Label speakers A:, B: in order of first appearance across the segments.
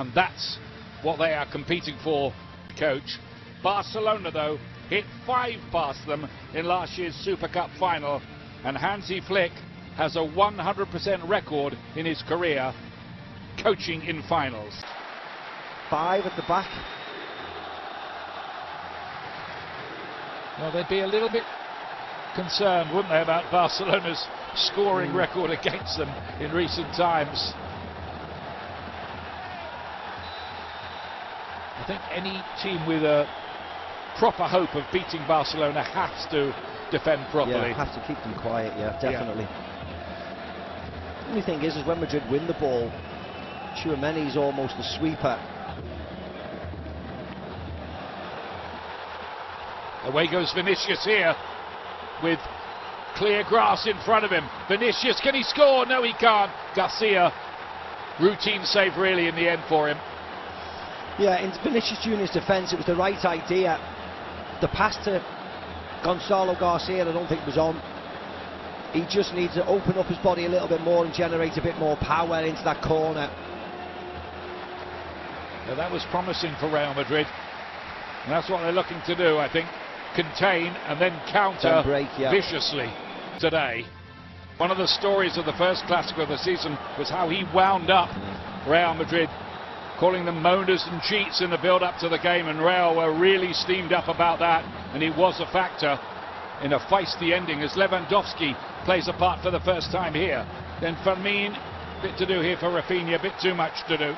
A: and that's what they are competing for, coach. Barcelona, though, hit 5 past them in last year's Super Cup final, and Hansi Flick has a 100% record in his career coaching in finals.
B: 5 at the back.
A: Well, they'd be a little bit concerned, wouldn't they, about Barcelona's scoring record against them in recent times. I think any team with a proper hope of beating Barcelona has to defend properly.
B: Yeah, have to keep them quiet, yeah, definitely. The only thing is when Madrid win the ball, Tchouameni's almost a sweeper.
A: Away goes Vinicius here, with clear grass in front of him. Vinicius, can he score? No, he can't. Garcia, routine save really in the end for him.
B: Yeah, in Vinicius Junior's defence, it was the right idea. The pass to Gonzalo Garcia, I don't think was on. He just needs to open up his body a little bit more and generate a bit more power into that corner.
A: Now that was promising for Real Madrid, and that's what they're looking to do, I think. Contain and then counter viciously today. One of the stories of the first Clásico of the season was how he wound up Real Madrid, calling them moaners and cheats in the build-up to the game, and Real were really steamed up about that, and he was a factor in a feisty ending as Lewandowski plays a part for the first time here. Then Fermin, bit to do here for Rafinha, bit too much to do.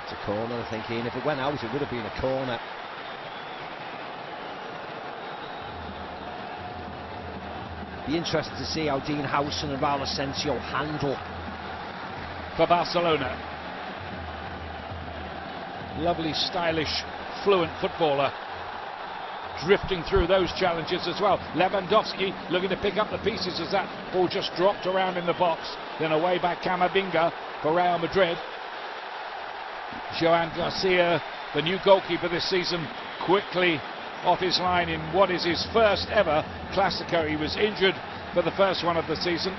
B: It's a corner, I think, Ian. If it went out, it would have been a corner. Be interested to see how Dean Howson and Raul Asensio handle
A: for Barcelona. Lovely, stylish, fluent footballer, drifting through those challenges as well. Lewandowski looking to pick up the pieces as that ball just dropped around in the box. Then away by Camavinga for Real Madrid. Joan Garcia, the new goalkeeper this season, quickly off his line in what is his first ever Clásico. He was injured for the first one of the season.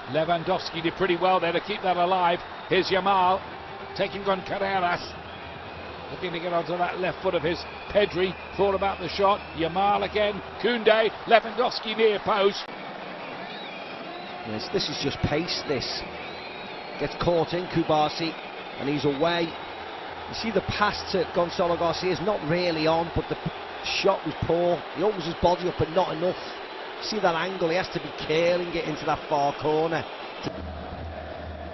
A: Lewandowski did pretty well there to keep that alive. Here's Yamal taking on Carreras, looking to get onto that left foot of his. Pedri thought about the shot. Yamal again. Koundé. Lewandowski near post.
B: Yes, this is just pace. This gets caught in Kubasi, and he's away. You see the pass to Gonzalo Garcia is not really on, but the shot was poor. He opens his body up, but not enough. See that angle? He has to be curling it into that far corner.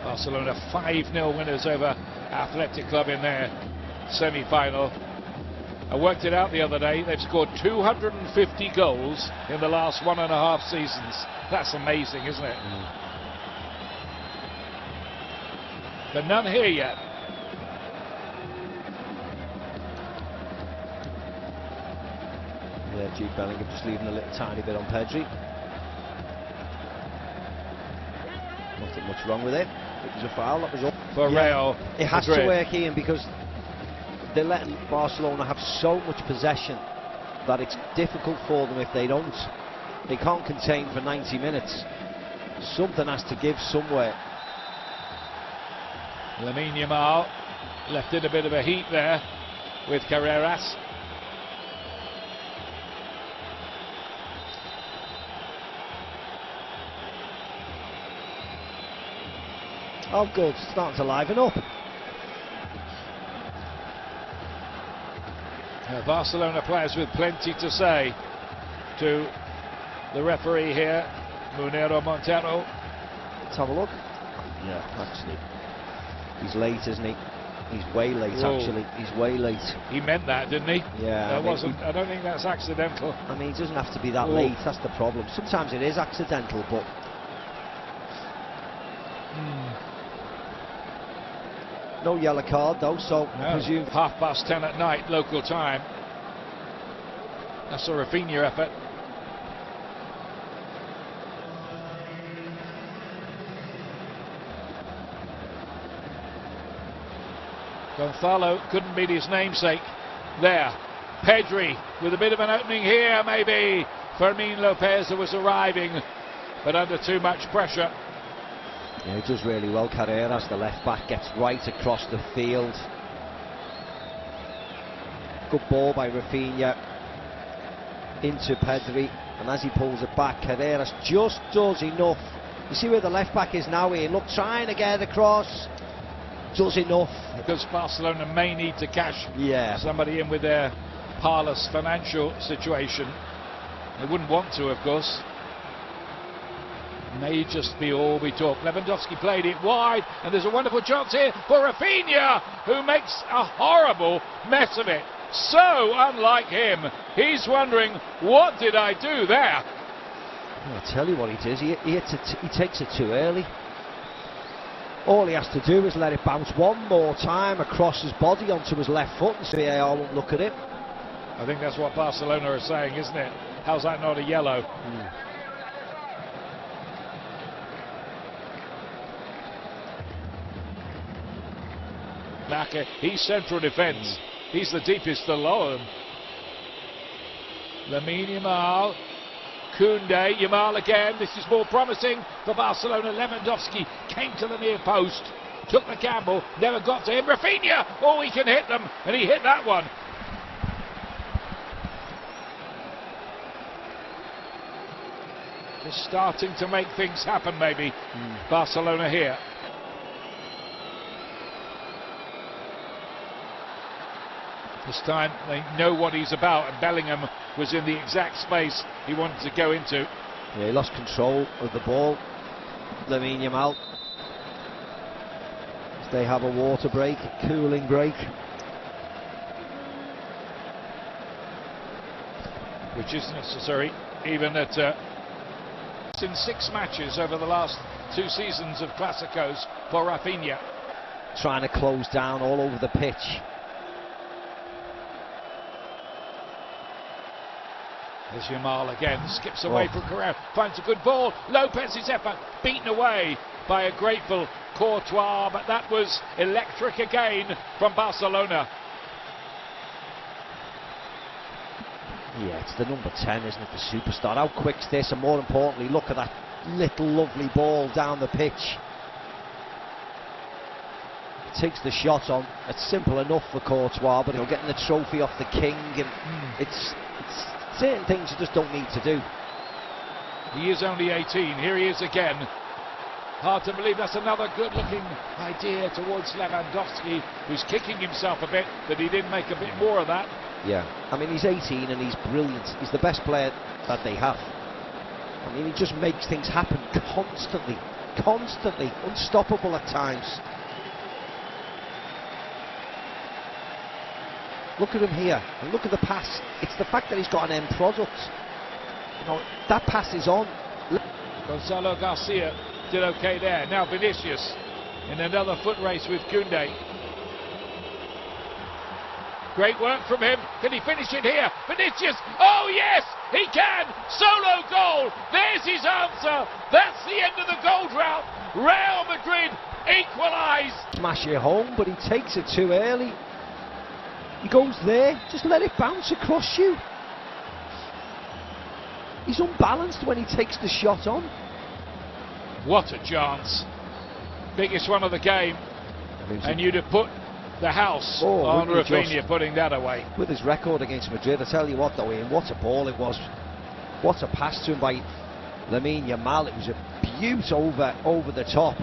A: Barcelona 5-0 winners over Athletic Club in their semi-final. I worked it out the other day. They've scored 250 goals in the last 1.5 seasons. That's amazing, isn't it? But none here yet.
B: Yeah, Jude Bellingham just leaving a little tiny bit on Pedri. Nothing much wrong with it. It was a foul, that was all.
A: For Real
B: it has to work, Ian, because they're letting Barcelona have so much possession that it's difficult for them if they don't. They can't contain for 90 minutes. Something has to give somewhere.
A: Lamine Yamal left in a bit of a heat there with Carreras.
B: Oh, good, starting to liven up.
A: Barcelona players with plenty to say to the referee here, Munero Montero.
B: Let's have a look. Yeah, actually, he's late, isn't he? He's way late.
A: Whoa.
B: Actually. He's way late.
A: He meant that, didn't he?
B: Yeah.
A: I don't think that's accidental.
B: I mean, he doesn't have to be that late. That's the problem. Sometimes it is accidental, but. No yellow card though, so I presume
A: 10:30 at night local time. That's a Rafinha effort. Gonzalo couldn't beat his namesake there. Pedri with a bit of an opening here, maybe. Fermin Lopez was arriving, but under too much pressure.
B: Yeah, he does really well. Carreras, the left back, gets right across the field. Good ball by Rafinha into Pedri, and as he pulls it back, Carreras just does enough. You see where the left back is now here. Look, trying to get across. Does enough.
A: Because Barcelona may need to cash somebody in with their parlous financial situation. They wouldn't want to, of course. May just be all we talk. Lewandowski played it wide, and there's a wonderful chance here for Rafinha, who makes a horrible mess of it. So unlike him, he's wondering, what did I do there?
B: I'll tell you what he does, he takes it too early. All he has to do is let it bounce one more time across his body onto his left foot, and VAR won't look at it.
A: I think that's what Barcelona are saying, isn't it? How's that not a yellow? Naka, he's central defence. He's the deepest alone. Lamine Yamal. Koundé, Yamal again. This is more promising for Barcelona. Lewandowski came to the near post, took the gamble, never got to him. Rafinha, oh, he can hit them, and he hit that one. Just starting to make things happen, maybe. Barcelona here. This time they know what he's about, and Bellingham was in the exact space he wanted to go into.
B: Yeah, he lost control of the ball. Lamine Yamal. They have a water break, cooling break.
A: Which is necessary, even at... in 6 matches over the last 2 seasons of Clásicos for Rafinha.
B: Trying to close down all over the pitch.
A: There's Yamal again, skips away from Carrera, finds a good ball. Lopez's effort beaten away by a grateful Courtois, but that was electric again from Barcelona.
B: Yeah, it's the number 10, isn't it, the superstar. How quick's this, and more importantly, look at that little lovely ball down the pitch. He takes the shot on. It's simple enough for Courtois, but he'll get the trophy off the king, and it's certain things you just don't need to do.
A: He is only 18. Here he is again. Hard to believe that's another good-looking idea towards Lewandowski, who's kicking himself a bit that he didn't make a bit more of that.
B: Yeah, I mean, he's 18 and he's brilliant. He's the best player that they have. I mean, he just makes things happen constantly, unstoppable at times. Look at him here, and look at the pass. It's the fact that he's got an end product. You know, that pass is on.
A: Gonzalo Garcia did okay there. Now Vinicius in another foot race with Koundé. Great work from him. Can he finish it here? Vinicius, oh yes, he can! Solo goal! There's his answer! That's the end of the goal drought! Real Madrid equalise!
B: Smash it home, but he takes it too early. He goes there, just let it bounce across you. He's unbalanced when he takes the shot on.
A: What a chance. Biggest one of the game. And you'd have put the house on Rafinha putting that away.
B: With his record against Madrid, I tell you what though, Ian, what a ball it was. What a pass to him by Lamine Yamal. It was a beaut over the top.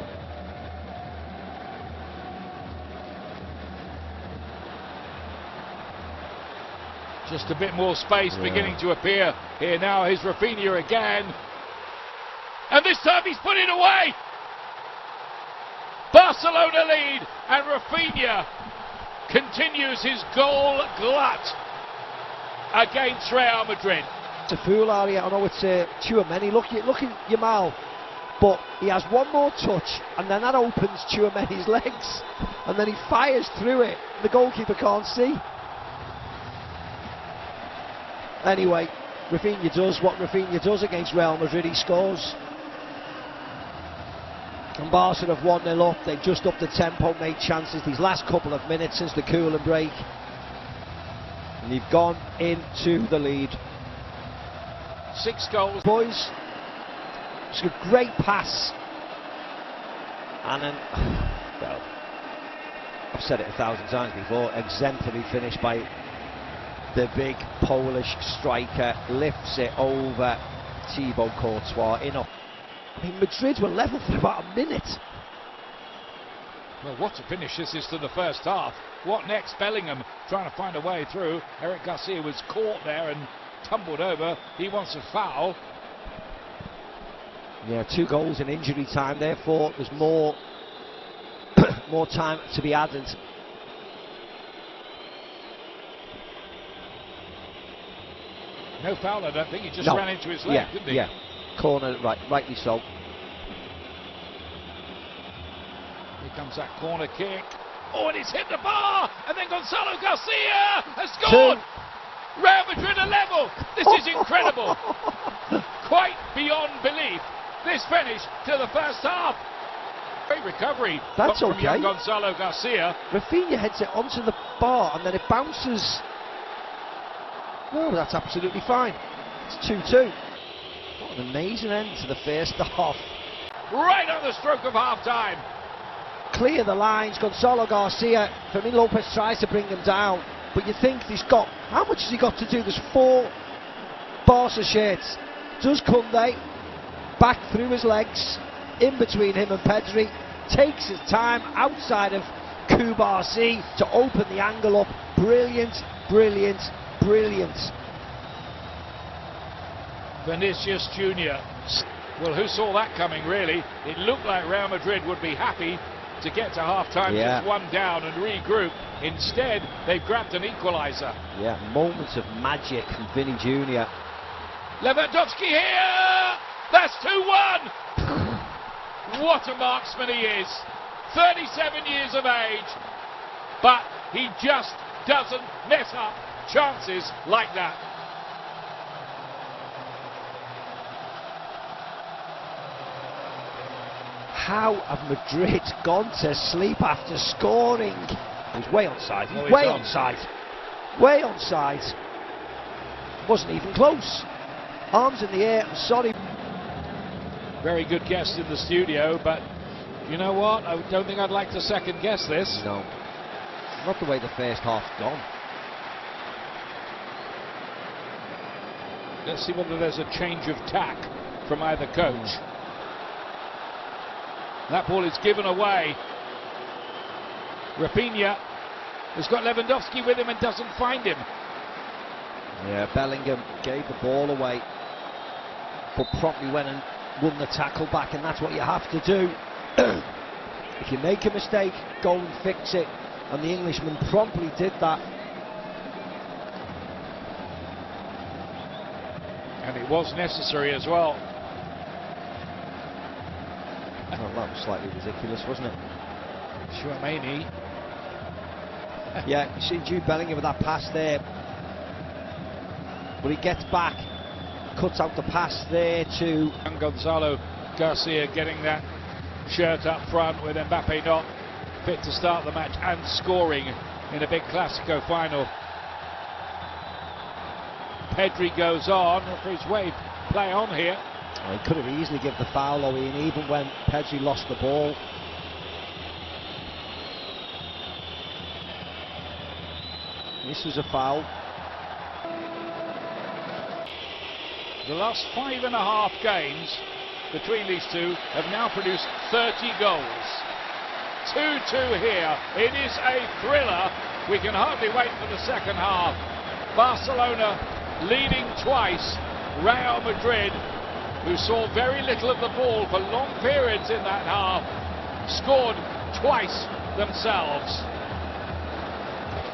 A: Just a bit more space beginning to appear here now. Here's Rafinha again. And this time he's put it away. Barcelona lead, and Rafinha continues his goal glut against Real Madrid.
B: It's a fool area. I know it's Tchouaméni. Look at Yamal, but he has one more touch, and then that opens Tchouaméni's legs, and then he fires through it. The goalkeeper can't see. Anyway, Rafinha does what Rafinha does against Real Madrid. He scores. And Barca have 1-0 up. They've just upped the tempo, made chances these last couple of minutes since the cooling break. And you've gone into the lead.
A: 6 goals.
B: Boys, it's a great pass. And then, well, I've said it 1,000 times before, exemplary finish by the big Polish striker, lifts it over Thibaut Courtois in. I mean, Madrid were level for about a minute.
A: Well, what a finish this is to the first half. What next? Bellingham trying to find a way through. Eric Garcia was caught there and tumbled over. He wants a foul.
B: Yeah, 2 goals in injury time, therefore there's more more time to be added.
A: No foul, I don't think. He just ran into his leg, didn't he?
B: Yeah, corner, rightly so.
A: Here comes that corner kick. Oh, and it's hit the bar! And then Gonzalo Garcia has scored! Real Madrid are level! This is incredible! Quite beyond belief. This finish to the first half. Great recovery from young Gonzalo Garcia.
B: Rafinha heads it onto the bar and then it bounces. No, that's absolutely fine. It's 2-2. What an amazing end to the first half.
A: Right on the stroke of half time.
B: Clear the lines, Gonzalo Garcia. Fermin Lopez tries to bring him down, but you think he's got, how much has he got to do? There's 4 Barca shirts. Does Koundé back through his legs, in between him and Pedri, takes his time outside of Kubarsi to open the angle up. Brilliant, brilliant, brilliant.
A: Vinicius Junior. Well, who saw that coming, really? It looked like Real Madrid would be happy to get to half-time, just 1 down and regroup. Instead, they've grabbed an equaliser.
B: Yeah, moments of magic from Vinny Junior.
A: Lewandowski here! That's 2-1! What a marksman he is. 37 years of age. But he just doesn't mess up chances like that.
B: How have Madrid gone to sleep after scoring? He's way onside. He's way onside. Way onside. Wasn't even close. Arms in the air. I'm sorry.
A: Very good guest in the studio, but you know what? I don't think I'd like to second guess this.
B: No. Not the way the first half's gone.
A: Let's see whether there's a change of tack from either coach. That ball is given away. Rafinha has got Lewandowski with him and doesn't find him.
B: Yeah, Bellingham gave the ball away, but promptly went and won the tackle back, and that's what you have to do. If you make a mistake, go and fix it, and the Englishman promptly did that.
A: And it was necessary as well.
B: Well, that was slightly ridiculous, wasn't it?
A: Chouameni.
B: Yeah, you see Jude Bellingham with that pass there, but he gets back, cuts out the pass there to
A: Gonzalo Garcia, getting that shirt up front with Mbappe not fit to start the match and scoring in a big Clásico final. Pedri goes on for his wave play on here.
B: Well, he could have easily given the foul away, and even when Pedri lost the ball. This was a foul.
A: The last 5.5 games between these two have now produced 30 goals. 2-2 here. It is a thriller. We can hardly wait for the second half. Barcelona leading twice. Real Madrid, who saw very little of the ball for long periods in that half, scored twice themselves.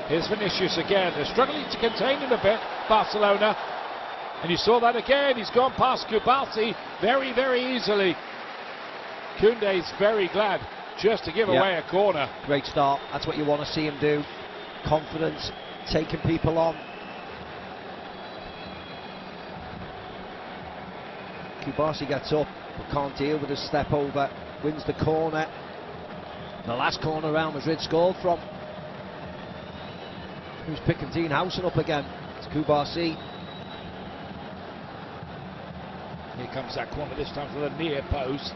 A: Here's Vinicius again. They're struggling to contain him a bit, Barcelona. And you saw that again. He's gone past Kubarsi very, very easily. Koundé's very glad just to give away a corner.
B: Great start. That's what you want to see him do. Confidence, taking people on. Kubarsi gets up, but can't deal with his step over. Wins the corner. The last corner Real Madrid scored from. Who's picking Dean Howson up again? It's Kubasi.
A: Here comes that corner, this time to the near post.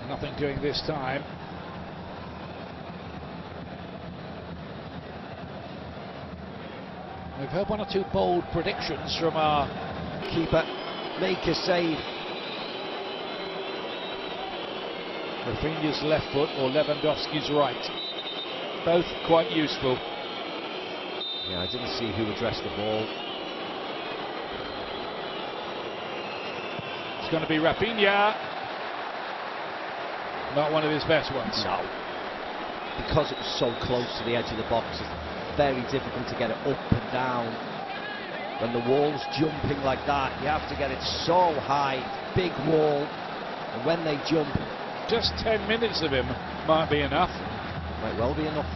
A: Nothing doing this time. We've heard one or two bold predictions from our
B: keeper. Make a save.
A: Rafinha's left foot or Lewandowski's right. Both quite useful.
B: Yeah, I didn't see who addressed the ball.
A: It's going to be Rafinha. Not one of his best ones.
B: No. Because it was so close to the edge of the box, it's very difficult to get it up and down. When the wall's jumping like that, you have to get it so high, big wall, and when they jump...
A: Just 10 minutes of him might be enough.
B: Might well be enough.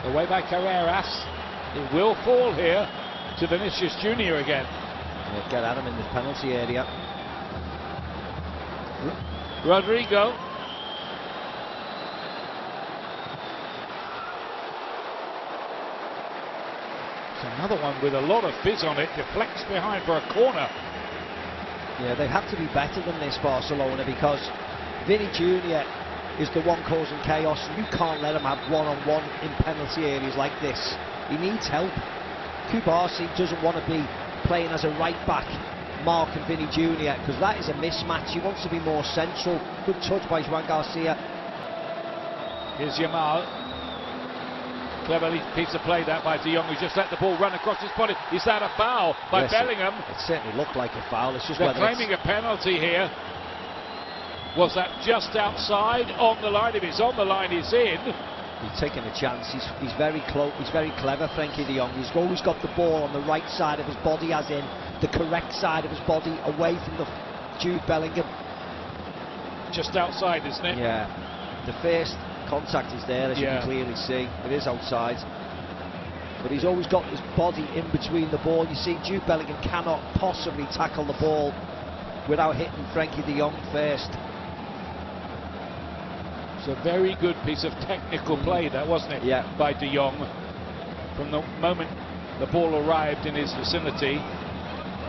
A: Away by Carreras. It will fall here to Vinicius Junior again.
B: Yeah, get at him in the penalty area.
A: Rodrigo. It's another one with a lot of fizz on it. Deflects behind for a corner.
B: Yeah, they have to be better than this, Barcelona, because Vinny Junior is the one causing chaos. You can't let him have one-on-one in penalty areas like this. He needs help. Kubasi doesn't want to be playing as a right back, marking Vinny Junior, because that is a mismatch. He wants to be more central. Good touch by Juan Garcia.
A: Here's Yamal. Cleverly piece of play that by De Jong, who just let the ball run across his body. Is that a foul by Bellingham?
B: It certainly looked like a foul. It's just
A: they're claiming a penalty here. Was that just outside? On the line? If it's on the line, he's in.
B: He's taking a chance. He's very close. He's very clever, Frankie de Jong. He's always got the ball on the right side of his body, as in the correct side of his body, away from the Jude Bellingham.
A: Just outside, isn't it?
B: Yeah. The first contact is there, as you can clearly see. It is outside. But he's always got his body in between the ball. You see, Jude Bellingham cannot possibly tackle the ball without hitting Frankie de Jong first.
A: It's a very good piece of technical play, that, wasn't it?
B: Yeah.
A: By De Jong. From the moment the ball arrived in his vicinity,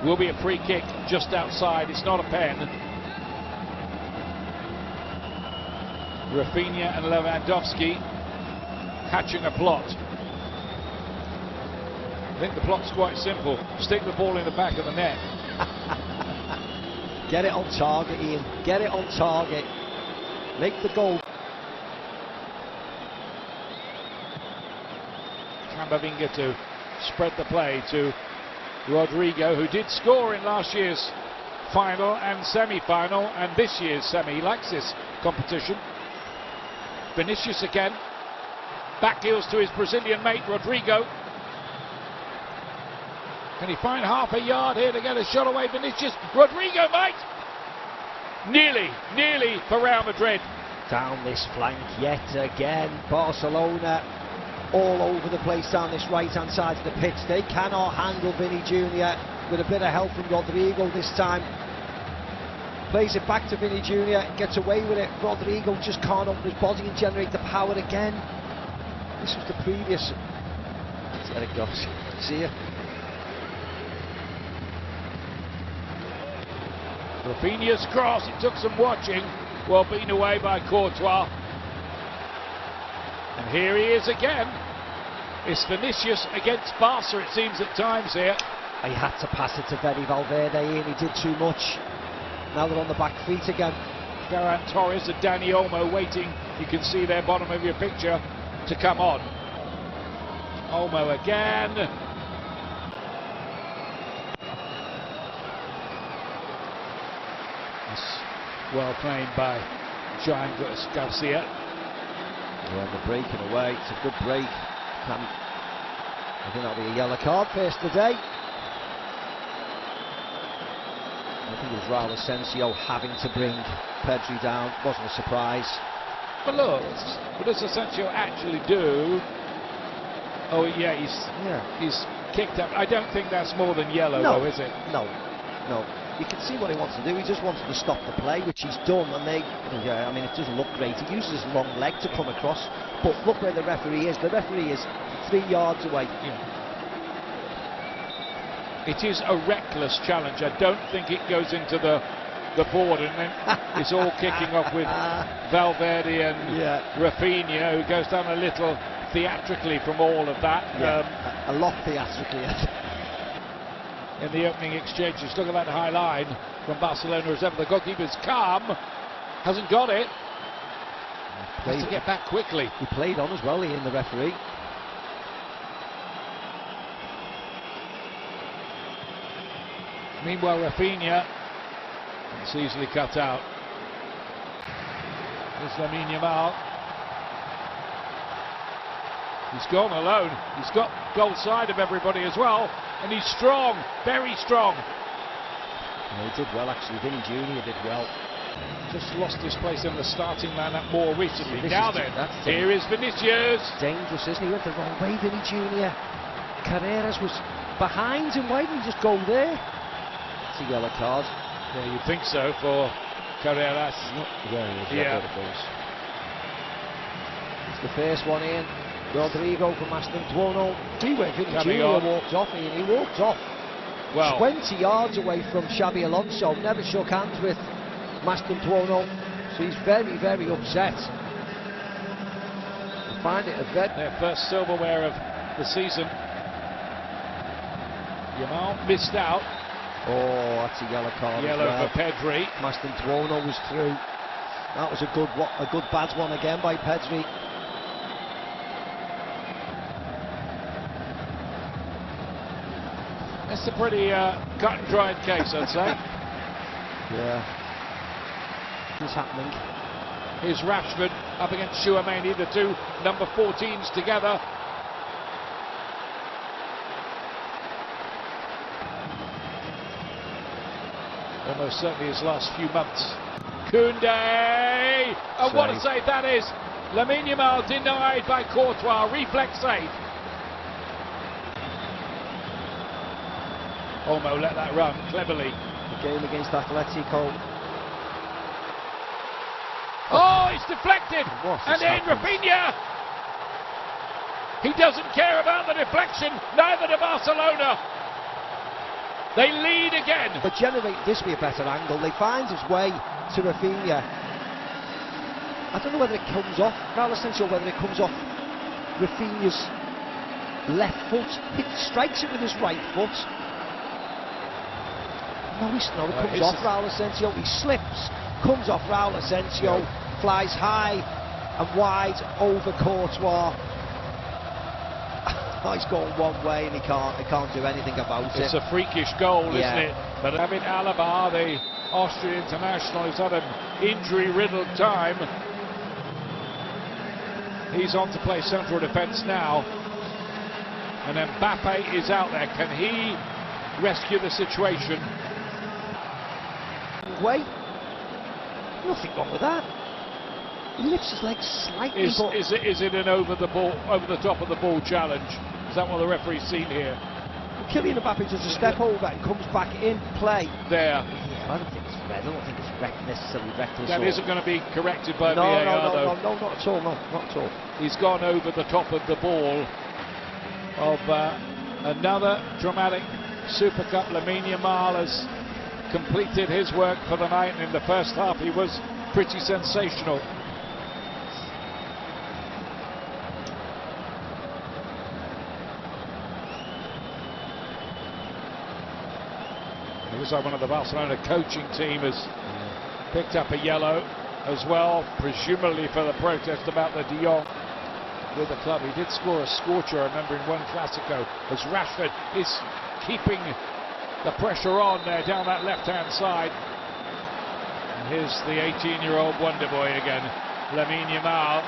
A: will be a free kick just outside. It's not a pen. Rafinha and Lewandowski hatching a plot. I think the plot's quite simple. Stick the ball in the back of the net.
B: Get it on target, Ian. Get it on target. Make the goal.
A: Camavinga to spread the play to Rodrigo, who did score in last year's final and semi-final and this year's semi. He likes this competition. Vinicius again. Back heels to his Brazilian mate Rodrigo. Can he find half a yard here to get a shot away? Vinicius. Rodrigo might. Nearly for Real Madrid.
B: Down this flank yet again. Barcelona all over the place down this right-hand side of the pitch. They cannot handle Vinny Junior with a bit of help from Rodrigo this time. Plays it back to Vinny Junior, gets away with it. Rodrigo just can't open his body and generate the power again. This was the previous. There it goes. See ya.
A: Rafinha's cross, it took some watching. Well beaten away by Courtois. And here he is again. It's Vinicius against Barca, it seems at times here.
B: He had to pass it to Fede Valverde, and he did too much. Now they're on the back feet again.
A: Ferran Torres and Dani Olmo waiting. You can see their bottom of your picture to come on. Olmo again. Well played by Juan Garcia.
B: They're on the break in a way. It's a good break. I think that'll be a yellow card first today. I think it was Raul Asensio having to bring Pedri down. Wasn't a surprise.
A: But look, what does Asensio actually do? Oh yeah, he's kicked up. I don't think that's more than yellow, though, is it?
B: No. you can see what he wants to do. He just wants to stop the play, which he's done, and I mean, it doesn't look great. He uses his long leg to come across, but look where the referee is. The referee is 3 yards away.
A: It is a reckless challenge. I don't think it goes into the board, and then it's all kicking off with Valverde and Rafinha, who goes down a little theatrically from all of that.
B: A lot theatrically.
A: In the opening exchange, just look at that high line from Barcelona as ever. The goalkeeper's calm, hasn't got it. Has to get back quickly.
B: He played on as well, Ian, the referee.
A: Meanwhile, Rafinha, it's easily cut out. There's Lamine Yamal. He's gone alone. He's got goal side of everybody as well, and he's strong, very strong.
B: Yeah, he did well actually. Vinny Jr. did well.
A: Just lost his place in the starting lineup more recently. Here is Vinicius.
B: Dangerous, isn't he? He went the wrong way, Vinny Jr. Carreras was behind him. Why didn't he just go there? It's a yellow card.
A: Yeah, you'd think so for Carreras.
B: Yeah. It's the first one in. Rodrigo from Aston Tuono. See where Vinny Jr. walked off, and he walked off 20 yards away from Xabi Alonso. Never shook hands with Aston Tuono, so he's very, very upset. I find it
A: their first silverware of the season. Yamal missed out.
B: Oh, that's a yellow card.
A: Yellow for Pedri.
B: Aston Tuono was through. That was a good bad one again by Pedri.
A: That's a pretty cut and dried case, I'd say.
B: Yeah. It's happening.
A: Here's Rashford up against Chouameni, the two number 14s together. Almost certainly his last few months. Koundé! And what a save that is! Lamine Yamal denied by Courtois, reflex save. Olmo let that run cleverly.
B: The game against Atletico.
A: Oh, it's deflected! And then Rafinha! He doesn't care about the deflection, neither do Barcelona. They lead again.
B: But generate this be a better angle. They find his way to Rafinha. I don't know whether it comes off, Raul Asensio, whether it comes off Rafinha's left foot. He strikes it with his right foot. No, it comes off Raul Asensio. He slips, comes off Raul Asensio, flies high and wide over Courtois. Oh, he's going one way and he can't do anything about it.
A: It's a freakish goal, isn't it? But David Alaba, the Austrian international, who's had an injury-riddled time, he's on to play central defence now. And Mbappe is out there. Can he rescue the situation?
B: Wait, nothing wrong with that. He lifts his legs slightly.
A: Is it an over the top of the ball challenge? Is that what the referee's seen here?
B: Kylian Mbappe does a step over and comes back in play.
A: There.
B: Yeah, I don't think it's red. I don't think it's necessarily reckless.
A: That isn't going to be corrected by VAR, though.
B: No, not at all. No, not at all.
A: He's gone over the top of the ball of another dramatic Super Cup. Lamine Yamal has completed his work for the night, and in the first half he was pretty sensational. It looks like one of the Barcelona coaching team has picked up a yellow as well, presumably for the protest about the De Jong with the club. He did score a scorcher, I remember, in one Clásico, as Rashford is keeping the pressure on there down that left-hand side. And here's the 18-year-old wonder boy again, Lamine Yamal.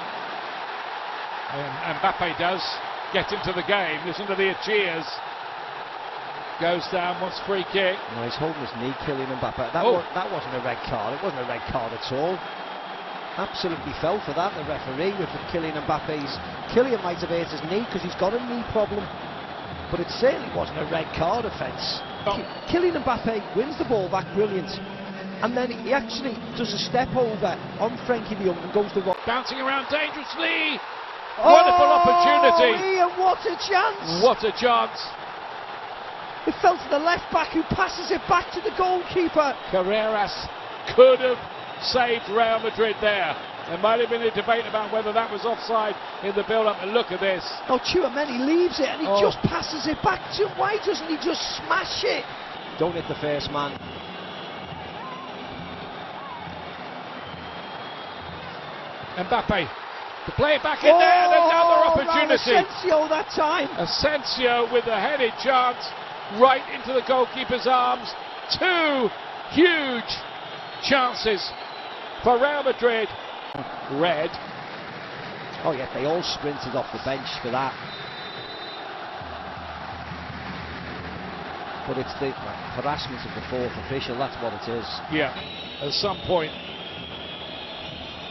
A: And Mbappe does get into the game. Listen to the cheers. Goes down, wants free kick.
B: No, he's holding his knee, Kylian Mbappe. That wasn't a red card. It wasn't a red card at all. Absolutely fell for that, the referee, with Kylian Mbappe's. Kylian might have hurt his knee because he's got a knee problem. but it certainly wasn't a red card offence. Kylian Mbappe wins the ball back, brilliant, and then he actually does a step over on Frenkie de Jong and goes the wrong.
A: Bouncing around dangerously. Wonderful opportunity.
B: Ian, what a chance!
A: What a chance.
B: It fell to the left back, who passes it back to the goalkeeper.
A: Carreras could have saved Real Madrid there. There might have been a debate about whether that was offside in the build-up, and look at this.
B: Oh, Tchouaméni leaves it and he just passes it back to him. Why doesn't he just smash it? Don't hit the first man.
A: Mbappe to play it back in there, and another opportunity.
B: Asensio that time.
A: Asensio with a headed chance right into the goalkeeper's arms. Two huge chances for Real Madrid. Red.
B: Oh yeah, they all sprinted off the bench for that. But it's the harassment of the fourth official, that's what it is.
A: Yeah, at some point.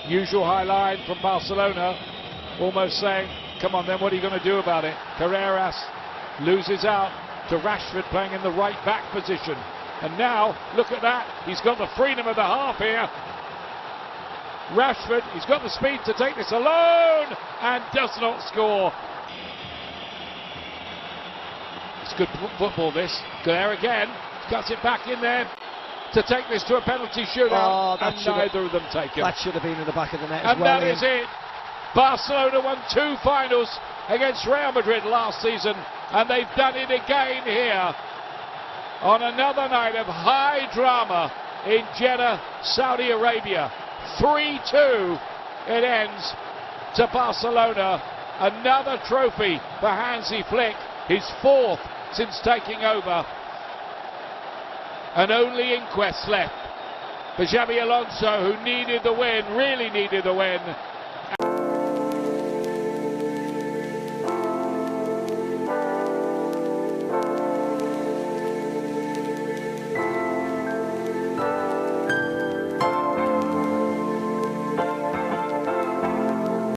A: Usual high line from Barcelona, almost saying, come on then, what are you going to do about it? Carreras loses out to Rashford playing in the right back position. And now, look at that, he's got the freedom of the half here. Rashford, he's got the speed to take this alone and does not score. It's good football this. There again, cuts it back in there to take this to a penalty shootout, and neither of them taken.
B: That should have been in the back of the net
A: as well. And that is it. Barcelona won 2 finals against Real Madrid last season, and they've done it again here on another night of high drama in Jeddah, Saudi Arabia. 3-2 it ends to Barcelona. Another trophy for Hansi Flick, his 4th since taking over, and only inquests left for Xabi Alonso, who needed the win, really needed the win.